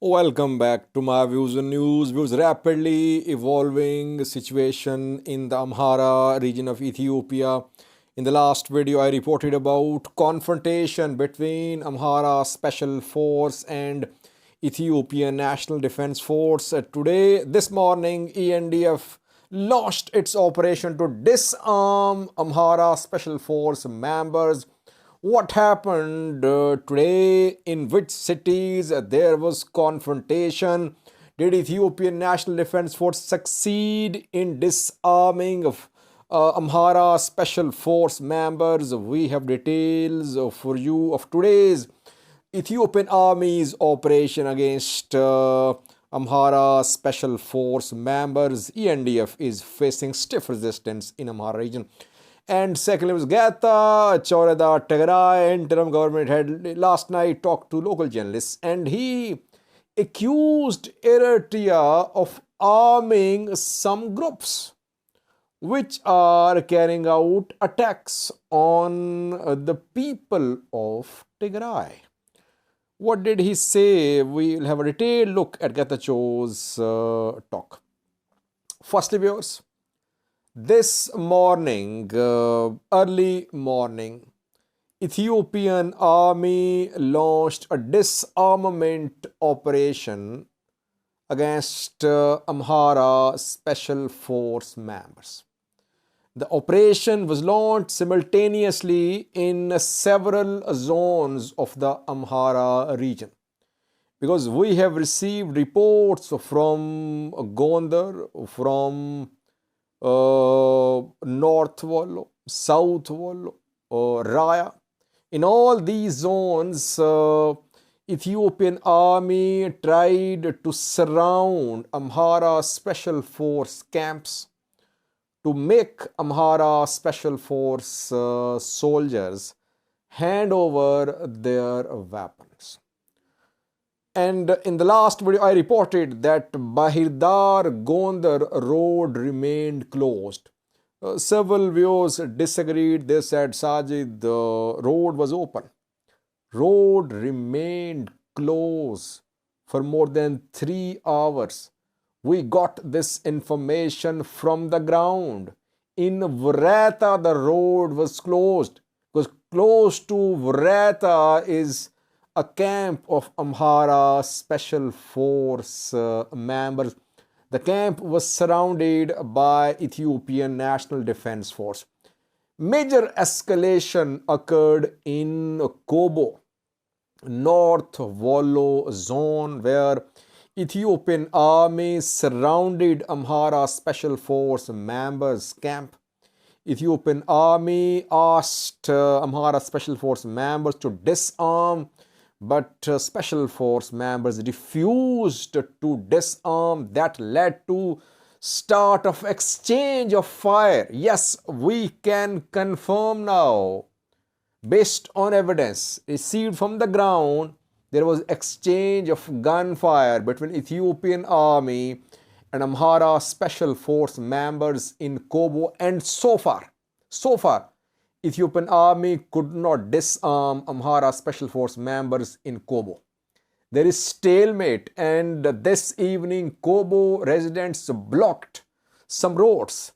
Welcome back to my views and news. Views rapidly evolving situation in the Amhara region of Ethiopia. In the last video, I reported about confrontation between Amhara Special Force and Ethiopian National Defense Force. Today, this morning, ENDF launched its operation to disarm Amhara Special Force members. What happened today? In which cities there was confrontation? Did Ethiopian National Defense Force succeed in disarming of Amhara Special Force members? We have details for you of today's Ethiopian Army's operation against Amhara Special Force members. ENDF is facing stiff resistance in Amhara region. And secondly was Getachew Reda, interim government head, last night talked to local journalists and he accused Eritrea of arming some groups which are carrying out attacks on the people of Tigray. What did he say? We'll have a detailed look at Getachew's talk. Firstly, viewers, this morning, early morning, Ethiopian army launched a disarmament operation against Amhara Special Force members. The operation was launched simultaneously in several zones of the Amhara region. Because we have received reports from Gondar, from North Wallo, South Wallo, Raya. In all these zones, Ethiopian army tried to surround Amhara Special Force camps to make Amhara Special Force soldiers hand over their weapons. And in the last video, I reported that Bahirdar Gondar road remained closed. Several viewers disagreed. They said, Sajid, the road was open. Road remained closed for more than 3 hours. We got this information from the ground. In Vreta, the road was closed because close to Vreta is a camp of Amhara Special Force members. The camp was surrounded by Ethiopian National Defense Force. Major escalation occurred in Kobo, North Wallo zone, where Ethiopian army surrounded Amhara Special Force members' camp. Ethiopian army asked Amhara Special Force members to disarm, but Special Force members refused to disarm. That led to start of exchange of fire. Yes, we can confirm now, based on evidence received from the ground, there was exchange of gunfire between Ethiopian army and Amhara Special Force members in Kobo, and so far, Ethiopian army could not disarm Amhara Special Force members in Kobo. There is stalemate, and this evening Kobo residents blocked some roads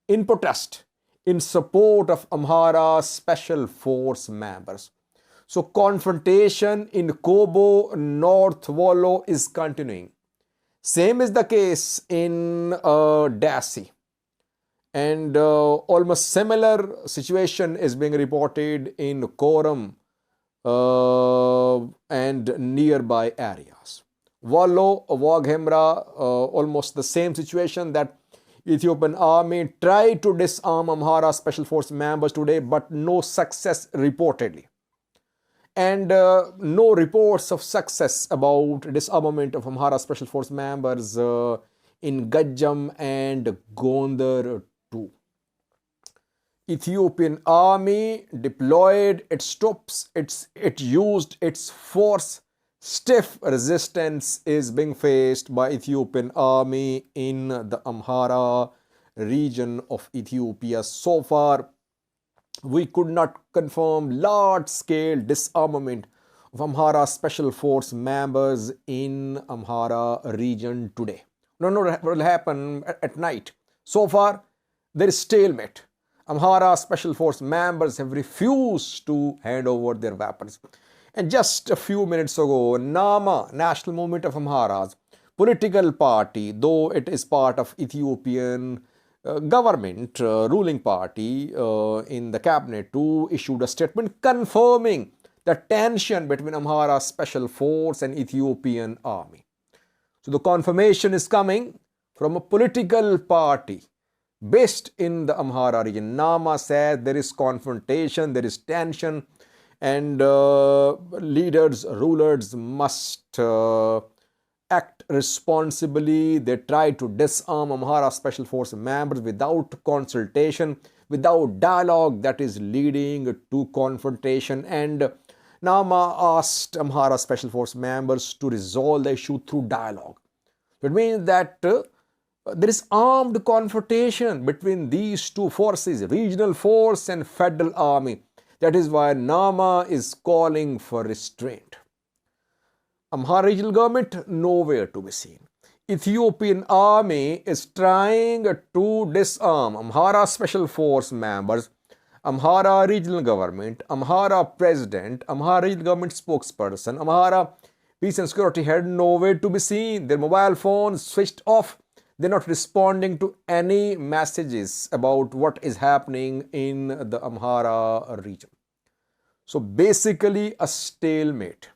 in protest in support of Amhara Special Force members. So confrontation in Kobo, North Wallo is continuing. Same is the case in Dasi. And almost similar situation is being reported in Koram and nearby areas. Wallo, Waghemra, almost the same situation, that Ethiopian army tried to disarm Amhara Special Force members today, but no success reportedly. And no reports of success about disarmament of Amhara Special Force members in Gajam and Gondar too. Ethiopian army deployed its troops, it used its force. Stiff resistance is being faced by Ethiopian army in the Amhara region of Ethiopia. So far, we could not confirm large-scale disarmament of Amhara Special Force members in Amhara region today. We don't know what will happen at night. So far, there is stalemate. Amhara Special Force members have refused to hand over their weapons. And just a few minutes ago, NAMA, National Movement of Amharas, political party, though it is part of Ethiopian government, ruling party in the cabinet, too, issued a statement confirming the tension between Amhara Special Force and Ethiopian army. So the confirmation is coming from a political party based in the Amhara region. NAMA said there is confrontation, there is tension, and leaders, rulers must act responsibly. They try to disarm Amhara Special Force members without consultation, without dialogue, that is leading to confrontation. And NAMA asked Amhara Special Force members to resolve the issue through dialogue. It means that there is armed confrontation between these two forces, regional force and federal army. That is why NAMA is calling for restraint. Amhara regional government nowhere to be seen. Ethiopian army is trying to disarm Amhara Special Force members. Amhara regional government, Amhara president, Amhara regional government spokesperson, Amhara peace and security head nowhere to be seen. Their mobile phones switched off. They're not responding to any messages about what is happening in the Amhara region. So basically a stalemate.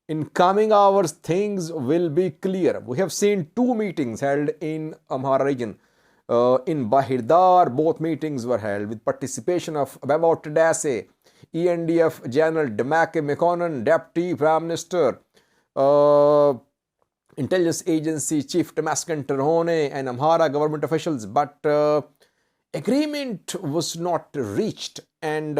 In coming hours, things will be clear. We have seen two meetings held in Amhara region. In Bahirdar, both meetings were held with participation of Baba Tadase, ENDF General Demake Mekonnen, Deputy Prime Minister, Intelligence Agency Chief Damascus Terhone, and Amhara government officials. But agreement was not reached, and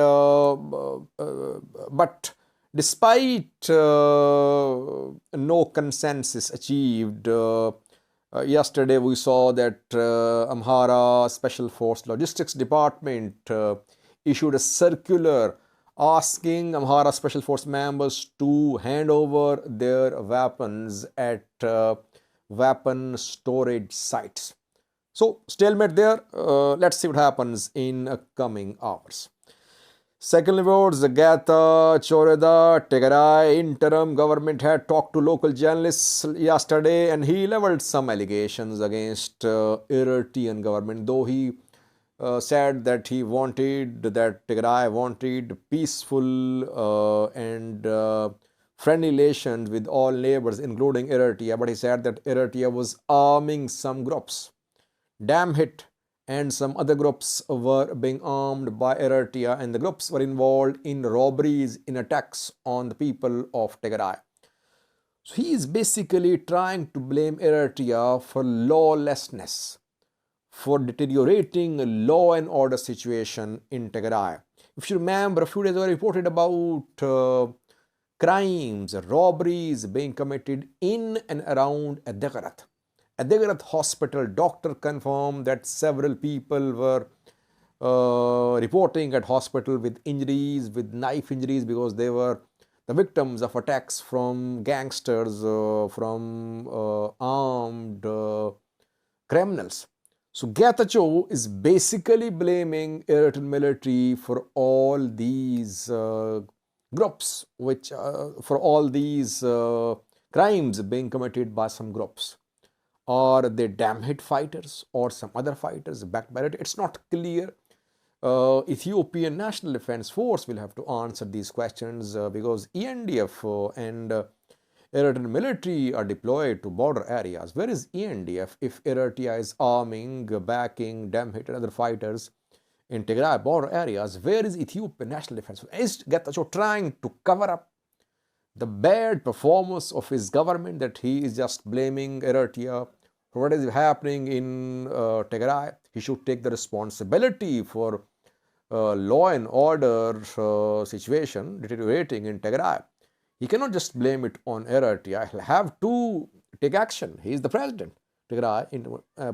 but despite no consensus achieved, yesterday we saw that Amhara Special Force Logistics Department issued a circular asking Amhara Special Force members to hand over their weapons at weapon storage sites. So stalemate there. Let's see what happens in coming hours. Second reports, the Getachew Reda, Tigray interim government had talked to local journalists yesterday, and he leveled some allegations against Eritrean government, though he said that he wanted, that Tigray wanted peaceful and friendly relations with all neighbors, including Eritrea. But he said that Eritrea was arming some groups. Damhit and some other groups were being armed by Eritrea, and the groups were involved in robberies, in attacks on the people of Tigray. So he is basically trying to blame Eritrea for lawlessness, for deteriorating law and order situation in Tigray. If you remember, a few days ago I reported about crimes, robberies being committed in and around Adigrat. Adigrat hospital, doctor confirmed that several people were reporting at hospital with injuries, with knife injuries, because they were the victims of attacks from gangsters, from armed criminals. So Getachew is basically blaming Eritrean military for all these groups, which for all these crimes being committed by some groups. Are they Damhit fighters or some other fighters backed by it? It's not clear. Ethiopian National Defense Force will have to answer these questions because ENDF and Eritrean military are deployed to border areas. Where is ENDF if Eritrea is arming, backing Damhit and other fighters in Tigray border areas? Where is Ethiopian National Defense Force? Is Getachew trying to cover up the bad performance of his government, that he is just blaming Eritrea for what is happening in Tigray? He should take the responsibility for law and order situation deteriorating in Tigray. He cannot just blame it on Eritrea. He'll have to take action. He is the president, Tigray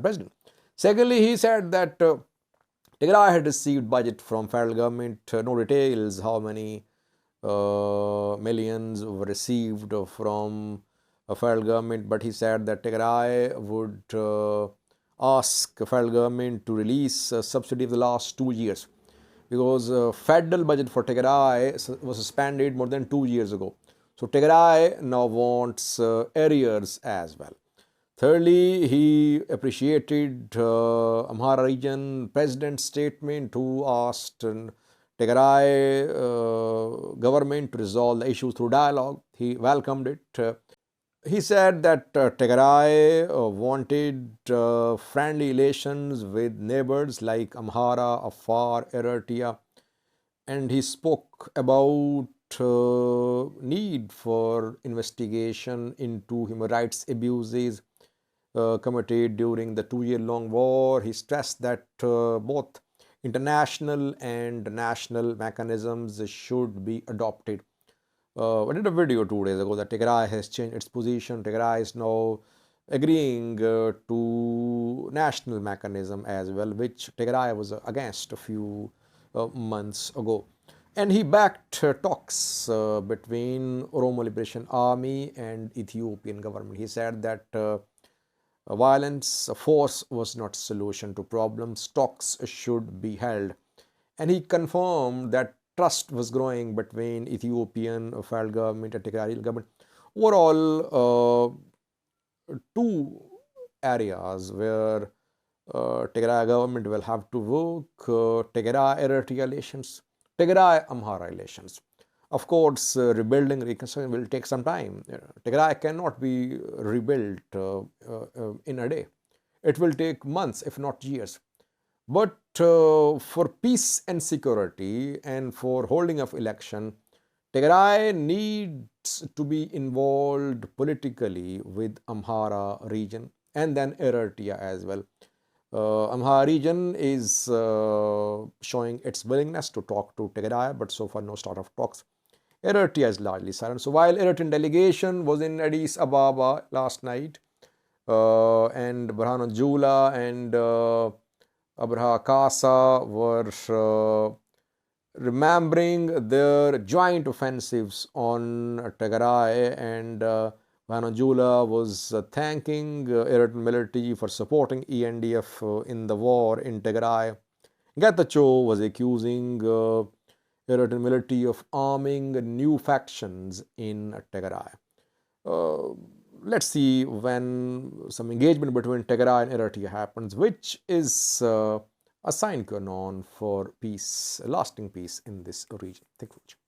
president. Secondly, he said that Tigray had received budget from federal government. No details how many millions were received from a federal government, but he said that Tigray would ask the federal government to release a subsidy of the last 2 years, because federal budget for Tigray was suspended more than 2 years ago. So Tigray now wants arrears as well. Thirdly, he appreciated Amhara region president's statement, who asked Tigray government to resolve the issues through dialogue. He welcomed it. He said that Tigray wanted friendly relations with neighbors like Amhara, Afar, Eritrea, and he spoke about need for investigation into human rights abuses committed during the 2-year-long war. He stressed that both international and national mechanisms should be adopted. I did a video 2 days ago that Tigray has changed its position. Tigray is now agreeing to national mechanism as well, which Tigray was against a few months ago. And he backed talks between Oromo Liberation Army and Ethiopian government. He said that violence, force was not solution to problems. Talks should be held. And he confirmed that trust was growing between Ethiopian federal government and Tigray government. Overall, two areas where Tigray government will have to work: Tigray Eritrea relations, Tigray Amhara relations. Of course, rebuilding, reconstruction will take some time. Tigray cannot be rebuilt in a day. It will take months, if not years. But for peace and security and for holding of election, Tigray needs to be involved politically with Amhara region and then Eritrea as well. Amhara region is showing its willingness to talk to Tigray, but so far no start of talks. Eritrea is largely silent. So while Eritrean delegation was in Addis Ababa last night, and Burhanu Jula and Abraha Kasa were remembering their joint offensives on Tigray, and Burhanu Jula was thanking Eritrean military for supporting ENDF in the war in Tigray. Getachew was accusing Eritrean military of arming new factions in Tigray. Let's see when some engagement between Tigray and Eritrea happens, which is a sine qua non for peace, lasting peace in this region. Thank you.